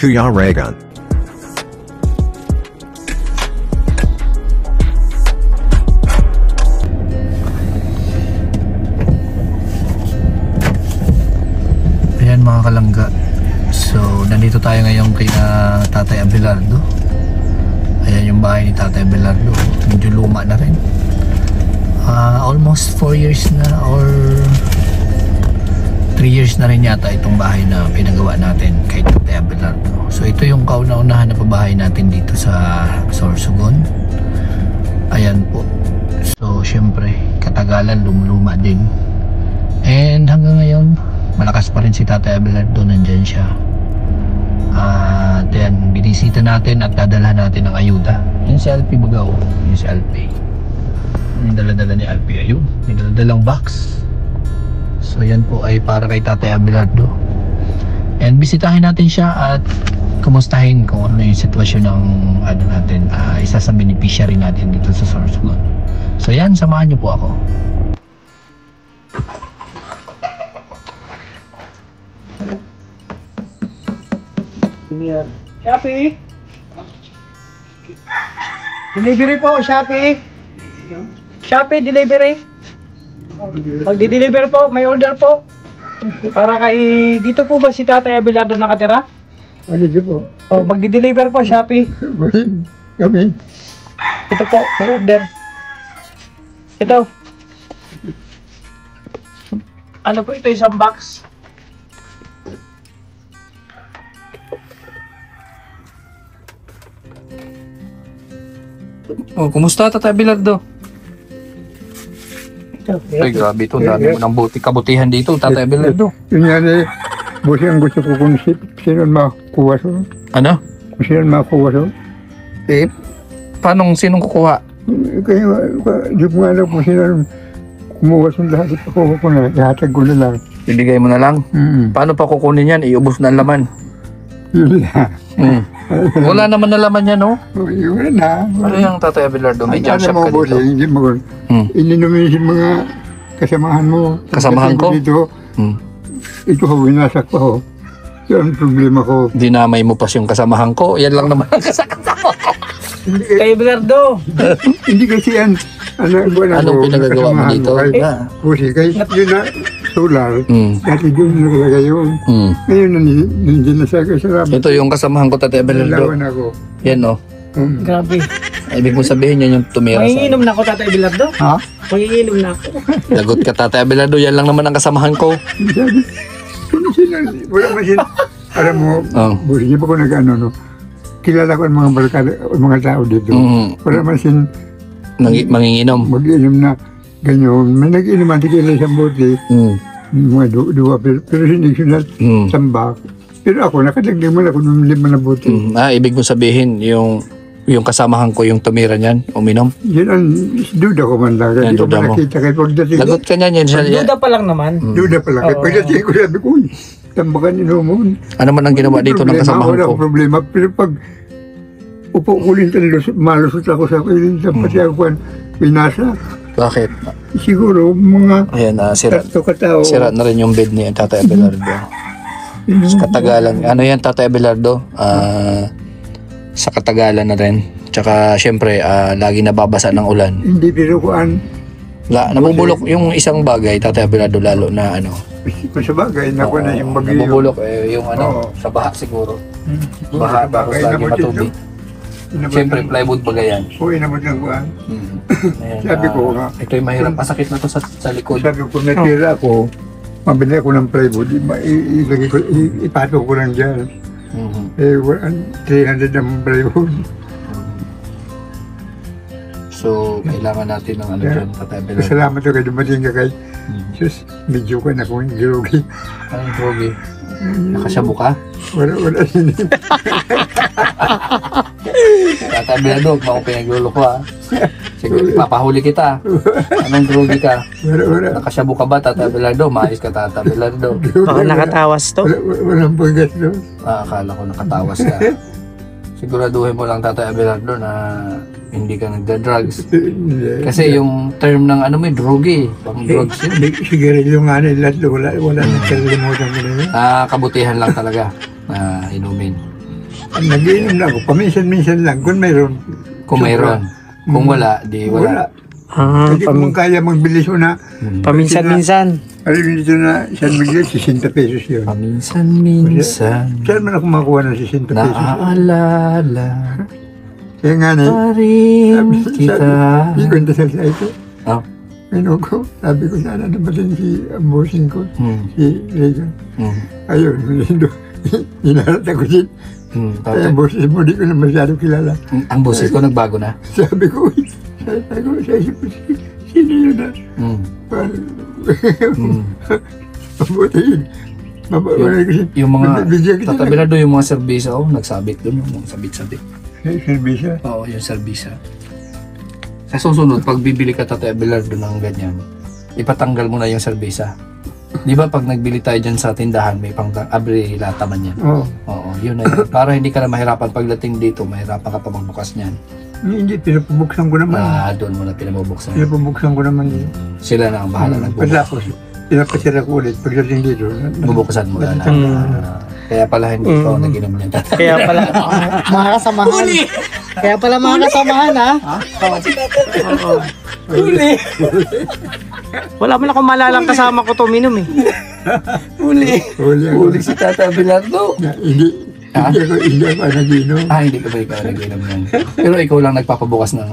Kuya Raygun. Ayan mga kalangga. So, nandito tayo ngayon kay Tatay Abelardo. Ayan yung bahay ni Tatay Abelardo. Medyo luma na rin. Almost 4 years na or 3 years na rin yata itong bahay na pinagawa natin kay Tatay Abelardo. So, ito yung kauna-unahan na pabahay natin dito sa Sorsogon. Ayan po. So, syempre, katagalan, lumuluma din. And hanggang ngayon, malakas pa rin si Tatay Abelardo, nandyan siya. At yan, binisita natin at dadalhan natin ng ayuda. Yung si Alpi Bagaw, yung si Alpi. Yung dala-dala ni Alpi, ayun, may dala-dalang box. So yan po ay para kay Tatay Abelardo. And bisitahin natin siya at kumustahin kung ano yung sitwasyon ng ano natin, isa sa beneficiary natin dito sa Sorsogon. So yan, samahan niyo po ako. Shopee! Delivery po, Shopee! Shopee, delivery! Magdi-deliver po, may order po. Para kay... Dito po ba si Tatay Abelardo nakatira? Dito po. O, magdi-deliver po, Shopee. Kami. Ito po, may order. Ito. Ano po ito, isang box? Oh, kumusta Tatay Abelardo? Ito. Ay, grabe ito. Dami mo ng kabutihan dito, Tatay Abelardo. Yun nga eh, busi ang gusto ko kung sino makakuha so. Ano? Kung sino makakuha so. Eh, paano sinong kukuha? Kaya, di ko nga alam kung sino kumuha so lahat. Kukuha ko na, ihatag ko na lang. Ibigay mo na lang? Paano pa kukunin yan? Iubos na ang laman. Yun na. Wala naman na laman yan, no? Yun na. Ano yung Tatay Abelardo? May junk shop ka dito. Hindi mo ininumin yung mga kasamahan mo. Kasamahan ko? Dito, ito ho, winasak pa ho. Yan ang problema ko. Dinamay mo pa yung kasamahan ko. Yan lang naman ang kasakata ko. Kay Abelardo. Hindi kasi yan. Anong pinagagawa mo dito? Busi, kay yun na, solar. Dati doon nakalagay yun. Ngayon, nandiyan na siya. Ito yung kasamahan ko, Tatay Abelardo. Nalawan ako. Yan, no? Grabe. Ibig mo sabihin yan yung tumira sa... Manginginom na ako, Tatay Abelardo. Ha? Manginginom na ako. Lagot ka, Tatay Abelardo. Yan lang naman ang kasamahan ko. Wala man siya. Alam mo, busi, hindi pa ko nag-ano, no? Kilala ko ang mga barkada, ang mga tao dito. Wala man siya Manginginom. mag-inom na ganyan. May nag-inom ang tikila isang bote. Mga dua, pero hindi siya sambak. Pero ako, nakadagdag man ako ng 5 na bote. Ibig mo sabihin, yung kasamahan ko, yung tumira niyan, uminom? Yan ang duda ko man lang. Yan, Hindi ko duda man mo. nakita kahit pagdating. Lagot ka niyan. Duda pa lang naman. Duda pa lang. Kahit pagdating ko sabi ko, uy, tambakan inomon. Ano man ang ginawa dito ng kasamahan Wala ko? akong problema. Pero pag upo ko rin malusot ako sa pati ako pinasa. Bakit? Siguro mga Ayan, sira. tatlo katao. Sira na rin yung bed ni Tatay Abelardo. Katagalan. Ano yan, Tatay Abelardo? Sa katagalan na rin. Tsaka, syempre, lagi nababasa ng ulan. Hindi pero kuan. Nabubulok yung isang bagay, Tatay Abelardo, lalo na ano. Kung sa bagay, nakuha na yung bagay. Nabubulok yung ano, sa baha siguro. Baha, tapos Bagay lagi naman matubig. Siyempre, plywood baga yan. Uy, naman ng kuan. Ayan, Sabi ko nga. ito yung mahirap. Masakit na to sa likod. Sabi ko, natira ako. Mabili ako ng plywood. Ilagay ko, ipatong ko lang dyan. 300 ang plywood. So, kailangan natin ng ano dyan, Tatay Abelardo. Salamat ko kayo dumating ka kay. Sus, medyo ka na kung girogi. Ay, drogi. Nakasyabo ka? Wala hindi. Tatay Abelardo, huwag mo ako pinagluloko ha. Siguro, ipapahuli kita. Anong drogi ka? Wala. Nakasyabo ka ba, Tatay Abelardo? Maayos ka, Tatay Abelardo. Baka nakatawas to. Walang paggas doon. Akala ko nakatawas ka. Siguraduhin mo lang, Tatay Abelardo, na hindi ka nagda-drugs. Kasi yung term ng ano may drogi, pang drugs yun. Sigarilyo nga nila, wala nagkalimutan ko na yun. Kabutihan lang talaga na inumin. Nag-iinom na ako, paminsan-minsan lang, kung mayroon. Kung mayroon. Kung wala, di wala. Hindi ko mong kaya magbilis na. Paminsan-minsan. Alam dito na San Miguel, 60 pesos yun. Paminsan-minsan. Saan man ako makuha ng 60 pesos? Naaalala Kaya nga na, pa rin kita. Hindi ko nasa sa ito. Ah. Ano ko, sabi ko sana nabatin si bossing ko, si Regan. Ayun, hinarat ako din. Kaya boses mo, di ko na masyado kilala. Ang boses ko nagbago na. Sabi ko, sino yun na? Mabuti yun. Yung mga tatabilado, yung mga serbisa, nagsabit doon, yung sabit-sabit. Serbisa? Oo, yung serbisa. Sa susunod, pag bibili ka Tatay Abelardo ng ganyan, ipatanggal mo na yung serbisa. Di ba pag nagbili tayo dyan sa tindahan, may abri lata man yan? Oo. Oo, yun na yun. Para hindi ka na mahirapan pagdating dito, mahirapan ka pa magbukas niyan. Hindi, pinapabuksan ko naman. Doon mo na pinabubuksan. Pinapabuksan ko naman yun. Sila na ang bahala nagbukas. Pagkatapos, pinapasira ko ulit. Pagdating dito, Bubuksan mo na. Kaya pala hindi ko nag-inom niyan, Tatay. Kaya pala, mga kasamahan. Kaya pala mga kasamahan, ha? Huli. Wala mo na kung malalang kasama ko tuminom eh. Huli si Tatay Abelardo. Hindi ako nag-inom. Hindi ka ba ikaw nag-inom yan? Pero ikaw lang nagpapabukas ng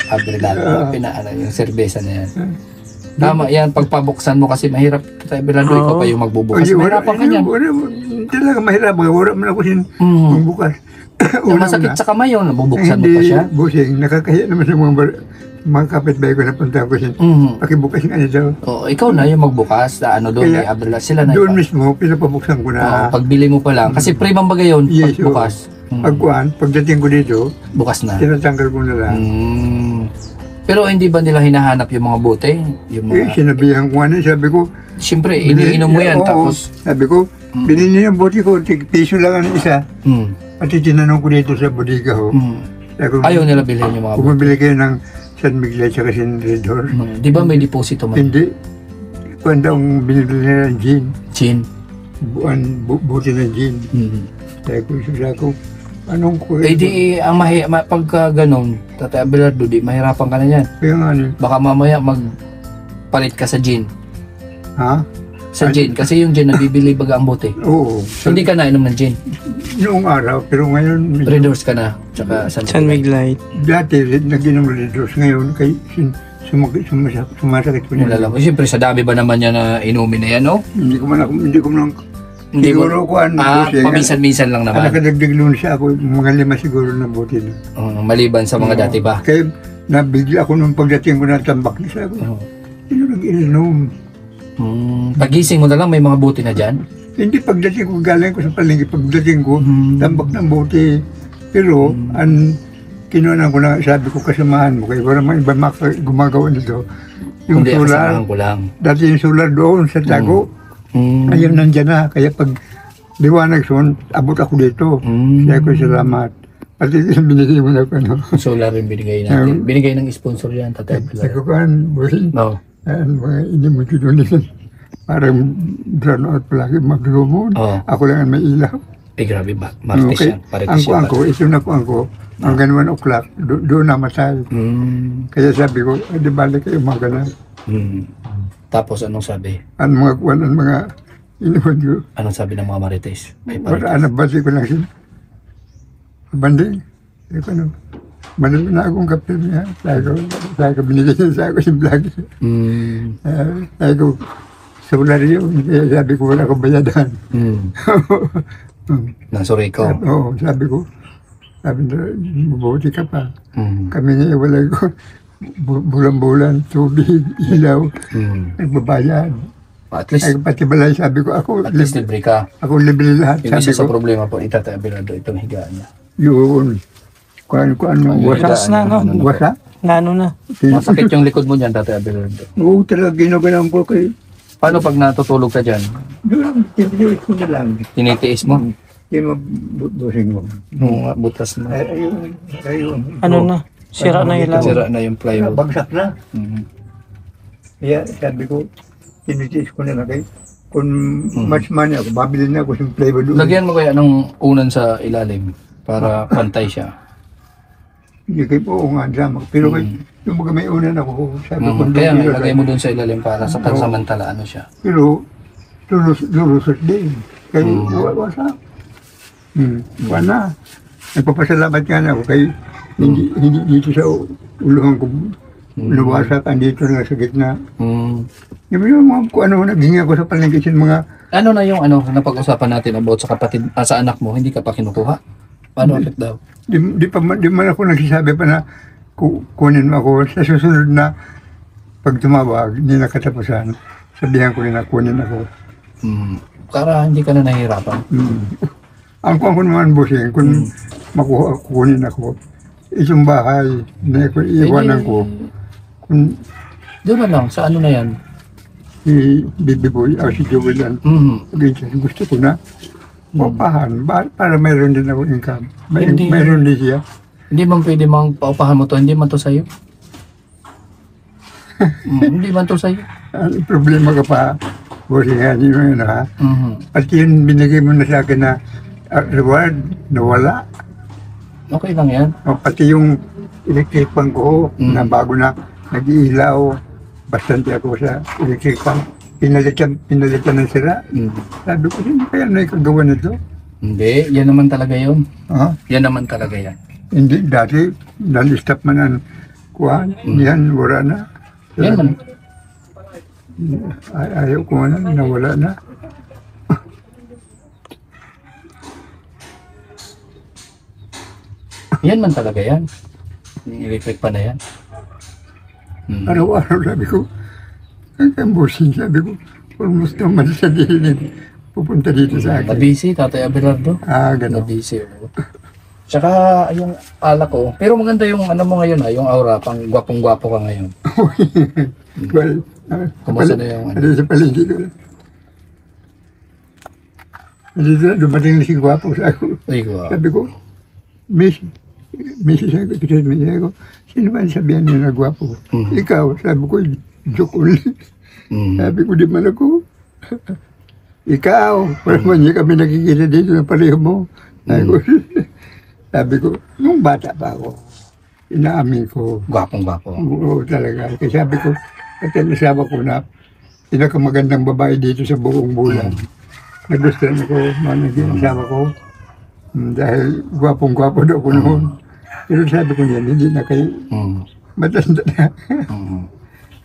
Abelardo. Yung serbesa na yan. Tama yan, pagpabuksan mo kasi mahirap Tatay Abelardo, ikaw pa yung magbubukas. Mahirapan ka niyan. Talaga mahirap, wala man ako sin magbukas. Masakit sa kamay yun, nabubuksan mo pa siya. Hindi, busing, nakakahiya naman sa mga kapitbahay ko na punta ko sin. Pakibukas nga niya daw. Oo, ikaw na yung magbukas sa doon kay Abelardo. Sila na doon mismo, pinapabuksan ko na. Pagbili mo pa lang, kasi primang bagay yun, pagbukas. Pagdating ko dito, bukas na. tinatanggal ko na lang. Pero hindi ba nila hinahanap yung mga bote? Yung mga... Sinabihan ko ano, sabi ko, siyempre, iniinom mo yan, tapos... Sabi ko, binili ng bote ko, piso lang ang isa. Pati tinanong ko dito sa bodega ho. Ayaw nila bilhin yung mga bote. Kung mabili kayo ng San Miguel at saka San Red Horse. Di ba may deposito man? Hindi. Kung ang binibili nila ng gin. Gin? Bote ng gin. Sabi ko, anong ko? Di, pagka ganun, Tatay Abelardo, di mahirapan ka na yan. Kaya nga baka mamaya magpalit ka sa gin. Ha? Sa gin, kasi yung gin nabibili baga ang bote. Oo. Hindi ka na inom ng gin. Noong araw, pero ngayon... Red Horse ka na, tsaka San Miguel. Dati, nag-inom Red Horse. Ngayon, sumasakit ko niya. Siyempre, sa dami ba naman niya na inumin na yan, no? Hindi ko man siguro ko paminsan-minsan lang naman. Nakadagdag loan siya ako, mga 5 siguro na bote na. Maliban sa mga dati ba? Kaya nabigla ako nung pagdating ko na tambak na siya ako. Sino nag-inom? Pagising mo na lang, may mga bote na dyan? Hindi, pagdating ko, galing ko sa palengke, pagdating ko, tambak ng bote. Pero, kinuha ko na, sabi ko, kasamahan mo, kaya wala mga iba gumagawa nito. Yung hindi, solar, kasamahan ko lang. Dati yung solar doon sa Tago, ngayon nandyan na, kaya pag liwanag soon, abot ako dito. Kaya ko salamat. Pati binigay mo na ako, ano. Solar yung binigay natin. Binigay ng sponsor yan, Tatay Abelardo. Nagkukaan, bossing. No. Mga inimuti doon nila. Parang brown out palagi mag-lumon. Ako lang ang may ilaw. Grabe ba? Martes yan. Ang kuang ko, ito na kuang ko, hanggang 1 o'clock, doon namatay. Kaya sabi ko, di balik kayo mga ganun. Tapos anong sabi? Ang mga inuman ko. Anong sabi ng mga Marites? Wala, basi ko lang sila. Banding. Sabi ko, ano, manalo na akong kapil niya. Sabi ko, binigay niya sa ako yung vlog. Sabi ko, solar yun. Kaya sabi ko, wala akong bayadan. Nasuri ko. Oo, sabi ko, mabuti ka pa. Kami nga, wala ko. Bulan-bulan, tubig, ilaw, nagbabayad. At least, pati balay, sabi ko, at least libre ka. Ako libre lahat. Yung isa sa problema po, Tatay Abelardo, itong higaan niya. Yun. Kung ano, Wasak na, no? Wasak? Ano na? Masakit yung likod mo dyan, Tatay Abelardo. Oo, talaga ginagalang ko kay... Paano pag natutulog ka dyan? Doon, tinitiis ko na lang. Tinitiis mo? Hindi mabusing mo. Oo, butas na. Ayun. Ano na? Sira na yung ilaw. Sira na yung plywood. Bagsak na. Kaya sabi ko, tinitiis ko na lang kay... kung much money ako, mabili na ako yung flavor doon. Lagyan mo kaya ng unan sa ilalim para pantay siya. Hindi kayo po nga drama. Pero yung mga may unan ako, sabi ko, Kaya nga, ilagay mo dun sa ilalim para sa pansamantala ano siya. pero lulusot din. Kaya wasa. Wala. Nagpapasalamat nga na ako kay hindi dito sa uluhan ko nawasakan dito na sa gitna. Yung mga kung ano, naghingi ako sa palengke mga Ano na yung napag-usapan natin about sa kapatid, sa anak mo, hindi ka pa kinukuha? Paano ulit daw? di man ako nagsasabi pa na kunin mo ako sa susunod na pag tumawag, hindi na katapusan. Sabihan ko rin na kunin ako. Para hindi ka na nahihirapan. Ang kuha ko naman, bossing, kung kunin ako, itong bahay na iiwanan ko, kung Doon na lang, sa ano na yan? si Bibi Boy o si Joel yan, gusto ko na paupahan para mayroon din ako income. Hindi. Mayroon din siya. Hindi man pwede mang paupahan mo to, hindi man to sa'yo. Hindi man to sa'yo. Ang problema ka pa, bossing, hindi mo yun ha. At yun binigay mo na sa akin na reward, nawala. Okay lang yan. O, pati yung electric pan ko na bago na nag-iilaw, bastante ako sa electric pan. Pinalitan ng sira. Sabi ko, hindi kaya na ikagawa nito? Hindi, yan naman talaga yun. Ha? Yan naman talaga yan. Hindi, dati, nalistap man ang kuhan, yan, wala na. Yan man. Ayaw ko na, nawala na. Yan man talaga yan. Yung electric pa na yan. Araw-araw sabi ko, ang bossing sabi ko, almost naman sa dilim, pupunta dito sa akin. Nabisi, Tatay Abelardo. Gano'n. Nabisi. Tsaka yung alak ko. Pero maganda yung ano mo ngayon yung aura. Pang gwapong-gwapo ka ngayon. Well, Kumusta na yung ano? Sa palengke ko. Dito na, dumating na si Gwapo sa ako. Ay, wow. Sabi ko, Miss, sabi ko, sino ba ang sabihan niya na Gwapo? Ikaw, sabi ko, joke only. Sabi ko, di man ako. Ikaw, wala man niya kami nakikita dito na pareho mo. Sabi ko, nung bata pa ako, inaamin ko. Gwapong-gwapo. Oo, talaga. Kasi sabi ko, at nasawa ko na pinakamagandang babae dito sa buong bulan. Nagustuhan ako, naging asawa ko. Dahil gwapong-gwapo daw ko noon. Pero sabi ko niyan, hindi na kayo matanda na.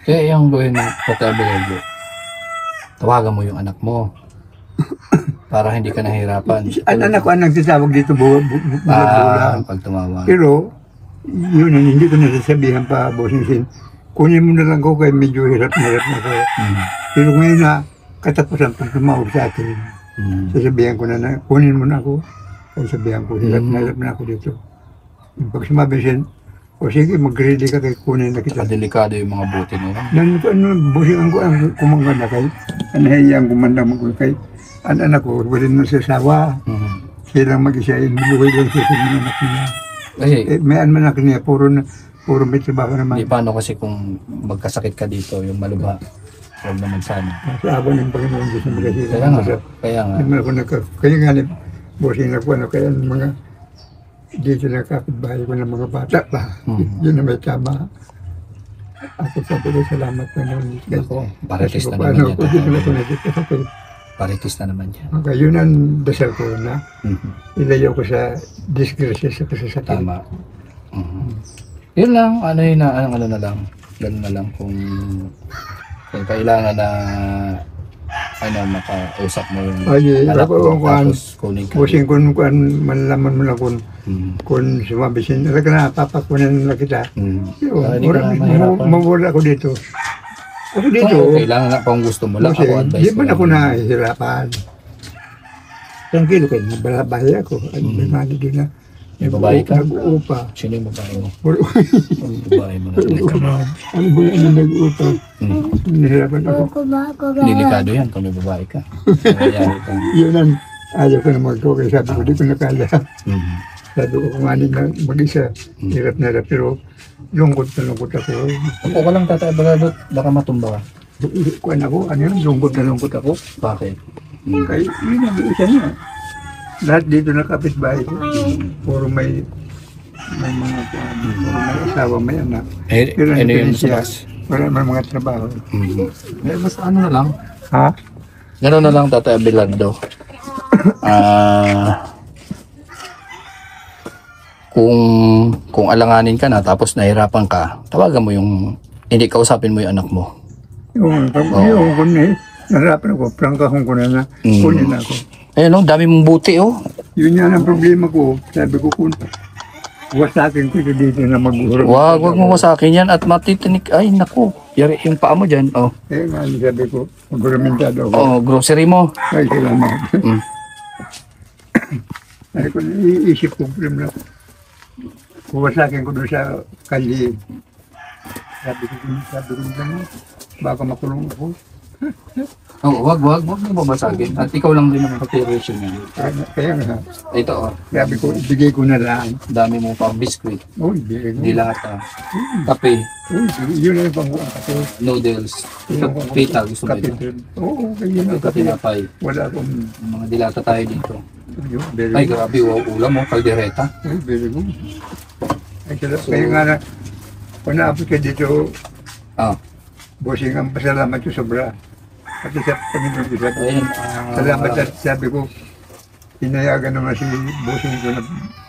Kaya yung gawin ng Tatay Abelardo, tawagan mo yung anak mo. Para hindi ka nahirapan. Ang anak ko ang nagtatawag dito bulan. Pag tumawag. Pero, yun, hindi ko nasasabihan pa, bossing sin. Kunin mo na lang ko kaya medyo hirap na ako. Pero ngayon na katapusan pag tumawag sa akin, sasabihan ko na kunin mo na ako. Kaya sabihan ko, hirap na ako dito. Pag sumabi siya, o sige, mag-ready ka kay kunin na kita. Delikado yung mga buti mo. Bossing ang kumangga na kay, anahiyang gumanda mo kay, ang anak ko, wala na sa sawa. Silang mag-isa, buhay lang siya sa mga anak niya. May anak niya, puro may trabaho naman. Di paano kasi kung magkasakit ka dito, yung malubha, huwag naman sana. Sa abang ng Panginoon Diyos na magkasira. Kaya nga. Kaya nga, bossing na po, kaya mga dito na kapitbahay ko ng mga bata pa. Yun na may tama. Ako sabi ko, salamat naman. Ako, paritis na naman yan. Paritis na naman yan. Okay, yun ang dasal ko na ilayo ko sa disgrasya sa kasasakit. Tama. Yun lang, ano na lang. Ganun na lang kung kailangan na makausap mo yung anak mo, tapos kunin ka. Bossing kung manlaman mo lang kung sumabi siya, talaga na, papakunan na kita. Mawala ako dito. Ako dito. Kailangan na kung gusto mo lang, ako advice di ba ako nahihirapan? Tranquilo kayo, nabalabay ako. May mali doon na. May babae ka? Nag-uupa. Sino yung babae mo? Ang Babae mo na ano ba yung nag-uupa? Nahihirapan ako. Delikado yan kung may babae ka. Yun ang ayaw ko na magkawa. Kaya sabi ko, di ko nakala. Sabi ko, kumanin na mag-isa. Hirap na hirap. Pero lungkot na lungkot ako. Ako ka lang, Tatay Abelardo, baka matumba ka. kuan ako, ano yun, lungkot na lungkot ako. Bakit? Kaya yun ang isa niya. Lahat dito na kapitbahay ko. Puro may mga kuan, puro may asawa, may anak. Pero Ano yun siya, sa wala naman mga trabaho. Mas ano na lang? Ha? Gano'n na lang, Tatay Abelardo. Kung alanganin ka na tapos nahirapan ka, tawagan mo yung, hindi kausapin mo yung anak mo. Yung kun eh, narapan ako, prangkahon ko na kunin ako. Ayun oh, dami mong buti oh. Yun yan ang problema ko. Sabi ko kung wasakin ko ito dito na mag-urap. Wag mo sa akin yan at matitinik. Ay naku, yari yung paa mo dyan. Oh, Eh nga, sabi ko, maguramentado ako. oh grocery mo. Ay, salamat. Mm. Sabi ko, iisip ko problema. Kung wasakin ko doon sa kalye. Sabi ko, baka makulong ako. Oh, wag mo babasagin. At ikaw lang din ang preparation niya. Kaya nga, Ito oh, sabi ko, ibigay ko na lang. dami mo pang biscuit, Uy, ibigay ko. dilata, kape, Uy, yun ang pang ako. noodles, pita, gusto mo ito? Oo, kaya yun ang Ito kape. tinapay, Wala akong, mga dilata tayo dito. yun, very Ay good. grabe, wow, ulam mo, kaldereta. Uy, very good. Ay, kaya nga na, kung naabot ka dito, Ah, bossing ang pasalamat ko sobra. At sa Panginoon ko sabi, ayun. salamat at sabi ko, pinayagan naman si bossing ko na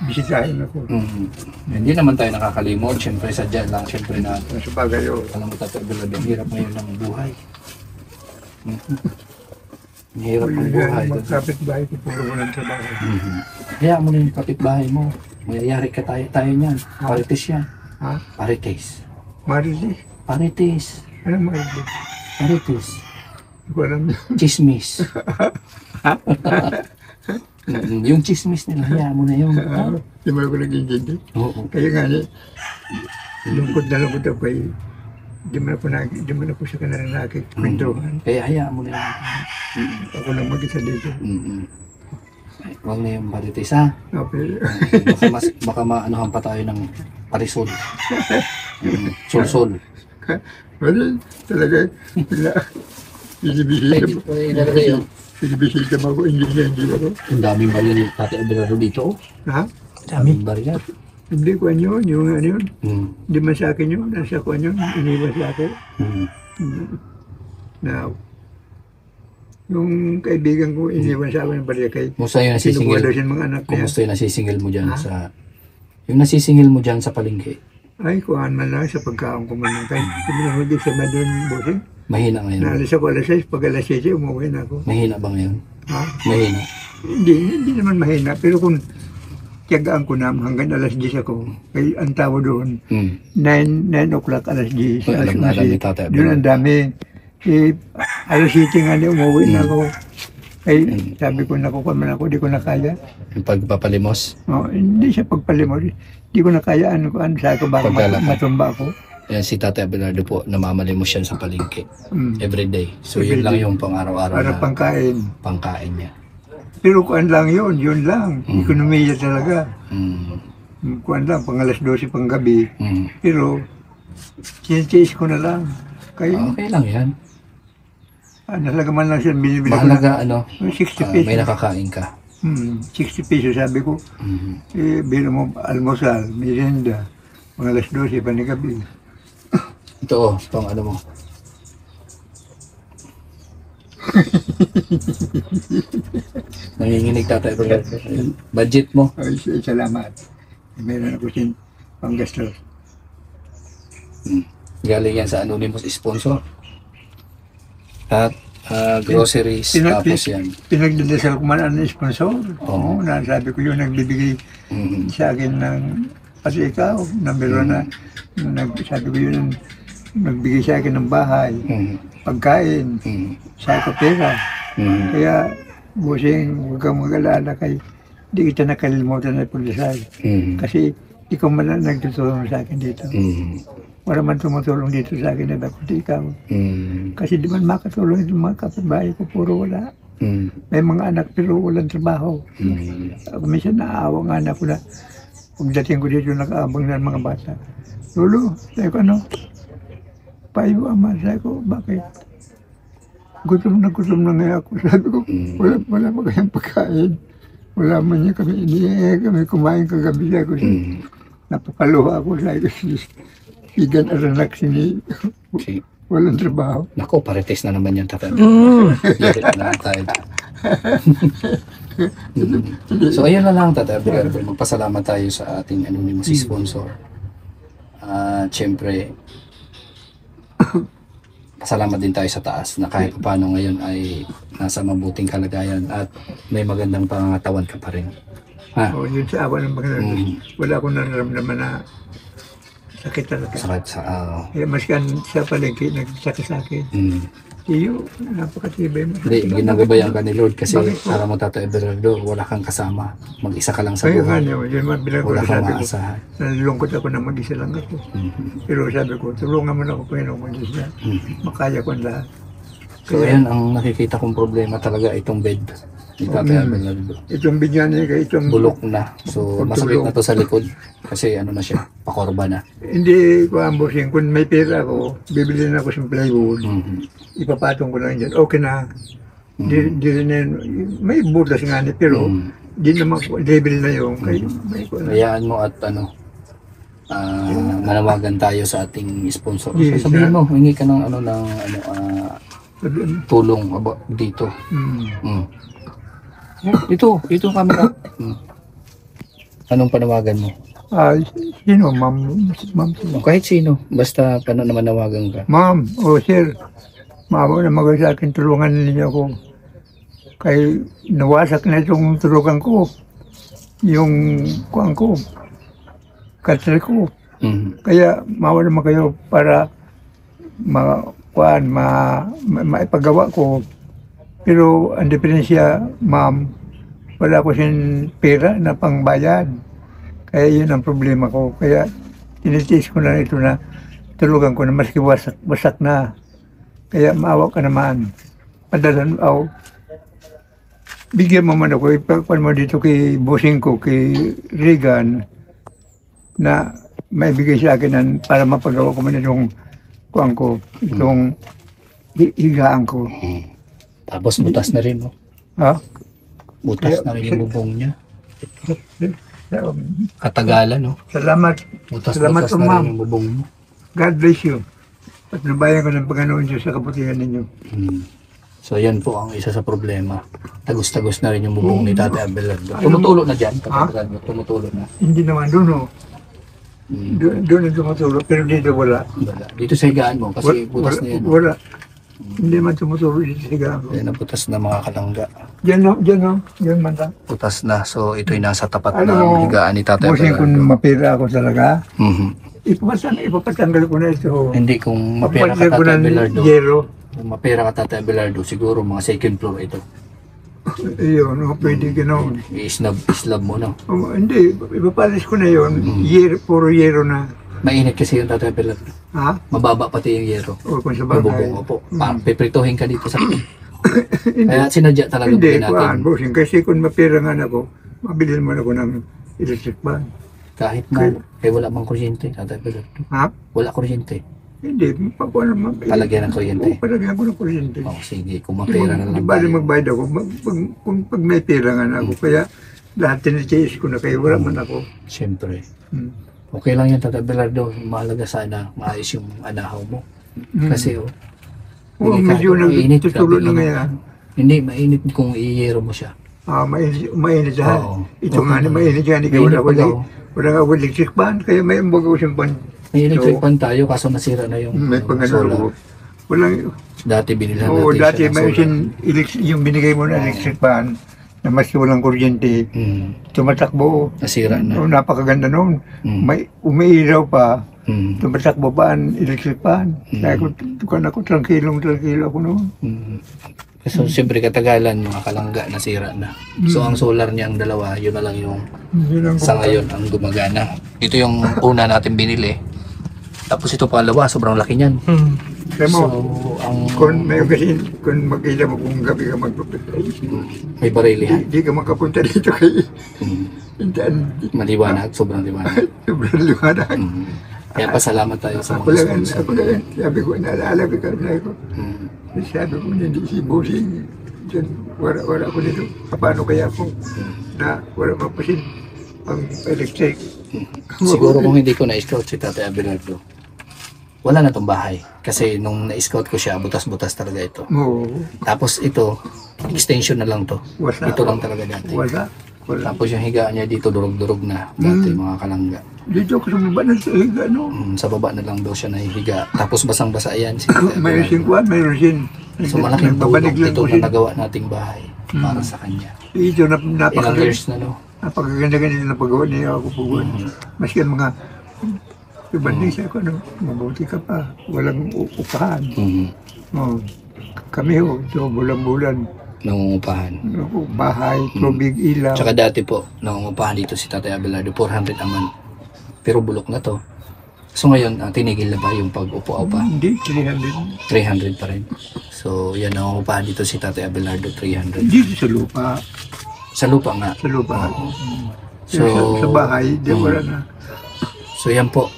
bisitahin ako. Hindi naman tayo nakakalimot, syempre sadya lang, syempre na Sa bagay, oh. alam mo Tatay Abelardo, ang hirap ngayon ng buhay. Ang hirap Uy, ng yun buhay. ang magkapit bahay ko, puro ko ng trabaho. Kaya mo na yung kapitbahay mo. Mayayari ka tayo niyan. Parites yan. Ha? Parites. Marili? Parites. Ano marili? Parites. Hindi ko alam yun. Chismis. Yung chismis nila, hayaan mo na yun. Hindi mo ako nag-intindi. Oo. Kaya nga, lungkot na lungkot ako eh. Di mo na po siya kanila nakikwentuhan. Kaya hayaan mo na yun. Ako lang mag-isa dito. Ay, huwag na yung parites ha. Okay. Baka maanohan pa tayo ng parisol. Sol-sol. Wala, talaga, wala. Binibisita mo ako, hindi ako. Ang daming baril Tatay Abelardo dito. Ha? Daming baril. Hindi ko yun, yung ano yun. Mm. Hindi man sa akin yun, nasa ko yun, iniwan sa akin. Mm. Na, yung kaibigan ko, iniwan sa akin ng bariya kay Kumusta yung kinukuha daw nasisingil? siya ng mga anak niya. Kumusta yung nasisingil mo dyan Ha? sa... Yung nasisingil mo dyan sa palengke? Ay, kuhaan man lang sa pagkaon ko man lang. Kahit hindi sa madon, bossing. Mahina ngayon. Naalis ako alas 6, pag alas 7, umuwi na ako. Mahina ba ngayon? Ha? Mahina. Hindi naman mahina. Pero kung tiyagaan ko na hanggang alas 10 ako, ay ang tawo doon, Mm. 9 o'clock, alas 10. Ay, alam na ni Tatay Doon ang dami. Alas 7 nga na umuwi na ako. Ay, sabi ko, nakukuha man ako, di ko na kaya. Yung pagpapalimos. Oh, hindi siya pagpalimot. Di ko na kaya, ano sa ako, baka Paglalakad. matumba ako. Yan si Tatay Abelardo po, namamalimos yan sa palengke. Mm. Everyday. So yun lang yung pang-araw-araw Para na pangkain. pangkain niya. Pero kuan lang yun lang. Ekonomiya talaga. Mm. Kuan lang, pang alas 12 pang gabi. Mm. Pero, sinitiis ko na lang. Kaya, Okay lang yan. nalaga man lang siya, binibili ko na. Mahalaga ano, 60 may pesos. nakakain ka. 60 pesos, sabi ko. Biro mo, almusal, merienda, mga alas 12 pa ni gabi. Ito oh, pang ano mo. Nanginginig Tatay Abelardo. Budget mo. Ay, salamat. Meron ako sin panggastos. Galing yan sa anonymous sponsor. At groceries, tapos yan. Pinagdadasal ko man ang sponsor. Oo, nasabi ko yun, nagbibigay sa akin ng, kasi ikaw, number 1 na, sabi ko yun, nagbigay sa akin ng bahay, pagkain, sa ako pera. Kaya, busing, huwag kang mag-alala kay, di kita nakalimutan na pulisay. Kasi, ikaw man lang nagtutulong sa akin dito. Wala man tumutulong dito sa akin na dapat ikaw. Kasi di man makatulong yung mga kapitbahay ko, puro wala. May mga anak pero walang trabaho. Ako minsan naaawa nga anak ko na pagdating ko dito nakaabang ng mga bata. Lolo, sabi ko ano? Payo ama, sabi ko, bakit? gutom na nga ako. Sabi ko, wala pa kayang pagkain. Wala man niya kami kami kumain kagabi. Sabi ko, napakaluha ako. Sabi ko, sigan aranak sini. Walang trabaho. Nako, parites na naman yung tatay. Yarit na lang tayo. So ayun na lang tatay. Magpasalamat tayo sa ating anonymous sponsor. Siyempre, pasalamat din tayo sa taas na kahit paano ngayon ay nasa mabuting kalagayan at may magandang pangangatawan ka pa rin. Ha? Yun sa awa ng mga wala akong nararamdaman na sakit talaga. Sakit sa... Kaya maskan sa palengke, nagsakit sa akin. Iyo, napakatibay mo. Hindi, ginagabayan ka ni Lord kasi para mo Tatay Everardo, wala kang kasama. Mag-isa ka lang sa Kaya nga buhay. yun man bilang ko Wala kang sabi ko, maasahan. nalulungkot ako na mag-isa lang ako. Pero sabi ko, tulungan mo na ako Panginoon mag-isa. Makaya ko ang lahat. So ayan, ang nakikita kong problema talaga itong bed ni Tatay Everardo. Itong bigyan niya, itong Bulok na. So masakit na to sa likod kasi ano na siya, pakorba na. hindi ko ambosing. Kung may pera ako, bibili na ako sa plywood. Ipapatong ko lang dyan. Okay na. Di rin yan. May butas nga ni, pero di naman level na yung may ko na. Hayaan mo at ano, manawagan tayo sa ating sponsor. So, Yes, sabihin mo, hingi ka ng tulong dito. Ito ang camera. Anong panawagan mo? Sino? Ma'am? Kahit sino, basta manawagan ka. Ma'am, sir. Maawa na mag sa akin, tulungan ninyo ako. Kay nawasak na itong tulugan ko. Yung kuang ko. Katsal ko. Kaya maawa naman kayo para maipagawa ko. Pero ang diferensya, ma'am, wala ko sin pera na pangbayad. Kaya yun ang problema ko. Kaya tinitiis ko na ito na tulugan ko na maski wasak na. Kaya maawa ka naman. Padalan bigyan mo man ako, ipagpan mo dito kay bossing ko, kay Regan, na may bigay sa akin para mapagawa ko man itong kuang ko, itong higaan ko. Tapos butas na rin, no? Ha? Butas na rin yung bubong niya. Katagalan, no? Salamat. Salamat Butas po, na ma'am. rin yung bubong mo. God bless you. At nabayan ko ng Panginoon Diyos sa kabutihan ninyo. So yan po ang isa sa problema. Tagos-tagos na rin yung bubong ni Tatay Abelardo. Tumutulo na dyan, Tatay Abelardo. Tumutulo na. Hindi naman doon, Doon ang tumutulog, pero dito wala. Wala. Dito sa higaan mo, kasi butas na yan. Wala. Hindi man tumutulog dito sa higaan ko. Yan ang butas na mga kalangga. Diyan man lang. Butas na. So ito'y nasa tapat Ano, ng higaan ni Tatay Bossing, kung Abelardo. mapira ako talaga, Mhm. ipapatanggal ko na ito. Hindi kung mapera ka Papatanggal ko Tatay na Abelardo. yero. Kung mapera ka Tatay Abelardo, siguro mga second floor ito. Iyon, pwede ganoon. I-slab mo, no? Hindi, ipapalis ko na yun. Puro yero na. Mainit kasi yung Tatay Abelardo. Ha? Mababa pati yung yero. O kung sa Yung bagay. bubong po. Piprituhin ka dito sa Kaya sinadya talaga Hindi, bigyan natin. Bossing, kasi kung mapira nga na ako, mabilin mo na ako ng electric fan. Kahit na, wala mang kuryente, Tatay Abelardo. Ha? Wala kuryente. Hindi, Palagyan ng kuryente. Palagyan ko ng kuryente. Oh, sige, kung mapera na Di lang ba tayo. magbayad ako, pag may pera nga na ako, kaya lahat tinitiis ko na kayo, wala man ako. Siyempre. Hmm. Okay lang yan, Tatay Abelardo. Mahalaga sana maayos yung anahaw mo. Kasi, Oo, hindi medyo mainit, nagtutulo grabe, na ngayon. Hindi, mainit kung iyero mo siya. Mainit dyan. Oo. Ito nga, mainit dyan. Mainit pa daw. Wala ka electric fan, kaya may umbaga ko siyang pan. May electric So, fan tayo, kaso nasira na yung May solar. pangano. Walang, Dati binilhan oo, natin dati siya ng may solar. yung binigay mo na electric fan, na maski walang kuryente, tumatakbo. Nasira na. Oh, napakaganda noon. May umiiraw pa, tumatakbo pa ang electric fan. Kaya ako, tranquilo ako noon. So, siyempre katagalan, mga kalangga, nasira na. So, ang solar niya, ang dalawa, yun na lang yung Yun ang sa ngayon ang gumagana. Ito yung una natin binili. Tapos ito pangalawa, sobrang laki niyan. Kaya mo, So, ang kung makita mo kung gabi ka magpapatay, may barilihan. hindi ka makapunta dito kay Intaan. Maliwanag, sobrang liwanag. Sobrang liwanag. Kaya pasalamat tayo sa Ako mga lang, sponsor. sabi ko, naalala ko ka, sabi ko, Sabi ko, hindi si Bossing. Diyan, wala ko dito. Paano kaya ako na wala mapasin ang electric? Siguro kung hindi ko na-scout si Tatay Abelardo, wala na tong bahay. Kasi nung na-scout ko siya, butas-butas talaga ito. Oo. Tapos ito, extension na lang to. Wala. Ito lang talaga dati. Wala. Tapos yung higaan niya dito, durog-durog na. Dati mga kalangga. Dito ako sa baba na sa higa, no? Sa baba na lang daw siya nahihiga. Tapos basang-basa yan. Si Tatay Mayroon Abelardo. singkuan, mayroon sin. So malaking Nagbabanig tulong lang ito ko na sin. nagawa nating bahay para sa kanya. Ito, Ilang years na, no? napakaganda-ganda na paggawa niya ako po. Maski ang mga ibanding siya ko, ano, mabuti ka pa. Walang upahan. Oh, kami ho, ito, bulan-bulan. Nangungupahan. Bahay, tubig, ilaw. Tsaka dati po, nangungupahan dito si Tatay Abelardo, 400 a month. Pero bulok na to. So ngayon, tinigil na ba yung pag-upo-upa? Hindi, 300. 300 pa rin. So yan, nangungupahan dito si Tatay Abelardo, 300. Dito sa lupa. Sa lupa nga. Sa lupa. So, sa bahay, di wala na. So yan po,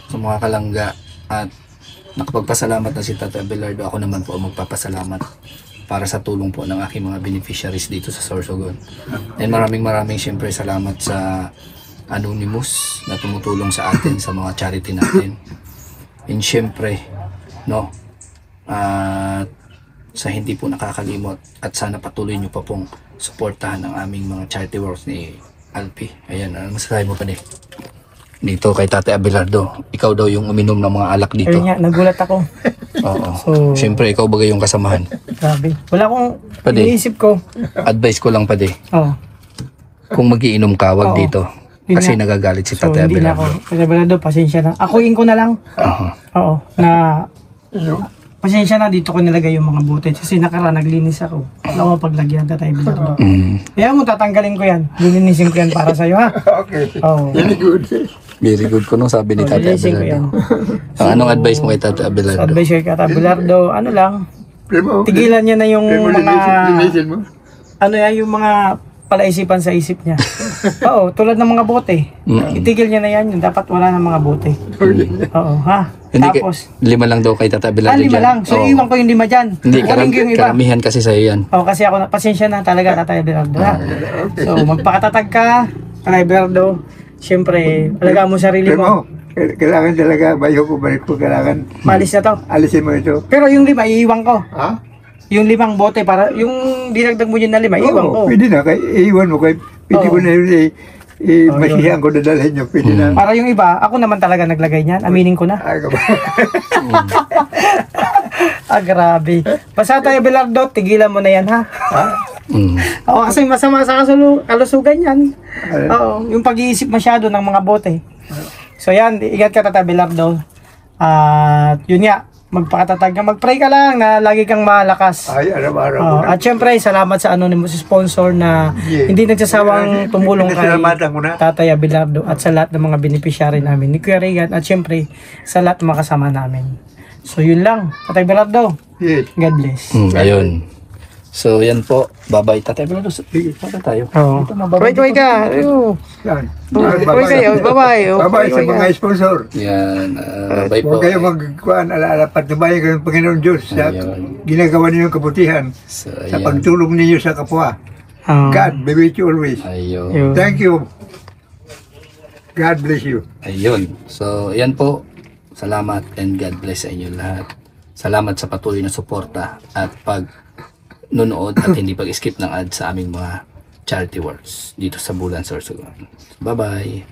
sa mga kalangga. At nakapagpasalamat na si Tatay Abelardo. Ako naman po ang magpapasalamat para sa tulong po ng aking mga beneficiaries dito sa Sorsogon. And maraming siyempre salamat sa Anonymous na tumutulong sa atin sa mga charity natin. And siyempre, no, sa hindi po nakakalimot at sana patuloy nyo pa pong suportahan ang aming mga charity works ni Alpi. Ayan, ano masasabi mo pa dito kay Tatay Abelardo? Ikaw daw yung uminom ng mga alak dito. Ayun nga, nagulat ako. Oo. So, Siyempre, ikaw bagay yung kasamahan. grabe. Wala akong Pwede. iniisip ko. Advice ko lang pa Oh, kung magiinom ka, wag Oo. dito. Yun Kasi nga. nagagalit si so Tatay hindi na ako. Abelardo. Tatay Abelardo, pasensya na. Akuin ko na lang. Oo, na pasensya na dito ko nilagay yung mga butet. Kasi nakaraan, naglinis ako. Wala ko paglagyan, Tatay Abelardo. Kaya mo, tatanggalin ko yan. Lilinisin ko yan para sa'yo, ha? Okay. Oo. Very good. Very good ko nung sabi ni Tatay Lilinisin ko yan. Abelardo. Anong advice mo kay Tatay So, Abelardo? advice ko kay Tatay Abelardo, ano lang, Primo, tigilan niya na yung Primo, mga, linisin mo. ano yan, yung mga palaisipan sa isip niya. Oo, tulad ng mga bote. Itigil niya na yan, yung dapat wala ng mga bote. Oo, ha? Hindi Tapos, 5 lang daw kay Tatay Abelardo lima dyan. lang. So, Oo. iwan ko yung 5 dyan. Hindi, Kunin ko yung iba. karamihan kasi sa'yo yan. Oo, kasi ako, pasensya na talaga, Tatay Abelardo, ha? So, magpakatatag ka, Tatay Abelardo. Siyempre, alagaan mo sarili mo. Primo, kailangan talaga, bayo ko, balik ko, kailangan Malis na to. alisin mo ito. Pero yung 5, iiwan ko. Ha? Yung 5 bote, para, yung dinagdag mo yun na 5, iwan ko. Pwede na, kay iwan mo, kay pwede Oo. ko na yun, masiyahan ko na dalhin nyo, pwede na. Para yung iba, ako naman talaga naglagay niyan. Aminin ko na. Ay, ka ba? Grabe. Basta Tatay Abelardo, tigilan mo na yan, ha? Oo, kasi masama sa kalusugan yan. Oo, yung pag-iisip masyado ng mga bote. So yan, ingat ka, Tatay Abelardo. At yun nga, magpakatatag ka, mag-pray ka lang na lagi kang malakas. Ay, araw-araw. Oo, at syempre, salamat sa Anonymous sponsor na hindi nagsasawang tumulong kay Pinasalamatan ko na. Tatay Abelardo at sa lahat ng mga beneficiary namin ni Kuya Regan at syempre sa lahat ng mga kasama namin. So yun lang, Tatay Abelardo. Yes. God bless. Ayun. So yan po. Bye-bye Tatay Abelardo. Bye tayo. Oo. Ito na, bye-bye. Wait ka. Ayun. Yan. Wait kayo. Bye-bye. Bye-bye sa mga sponsor. Yan. Bye po. Huwag kayo magkuhan, alaala, patubayan kayo ng Panginoon Diyos sa Ayun. ginagawa ninyong kabutihan, So, sa ayan. pagtulong ninyo sa kapwa. God be with you always. Ayun. Yun. Thank you. God bless you. Ayun. So, yan po. Salamat and God bless sa inyo lahat. Salamat sa patuloy na suporta at pag-nunood at hindi pag-skip ng ads sa aming mga charity works dito sa Bulan Sorsogon. Bye-bye!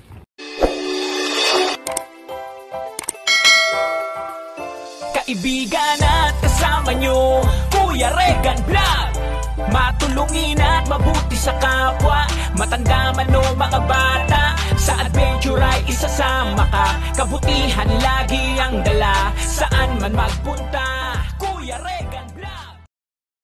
Kaibigan at kasama nyo, Kuya Regan Vlog. Matulungin at mabuti sa kapwa, matanda man o mga bata. Sa adventure ay isasama ka, kabutihan lagi ang dala. Saan man magpunta, Kuya Regan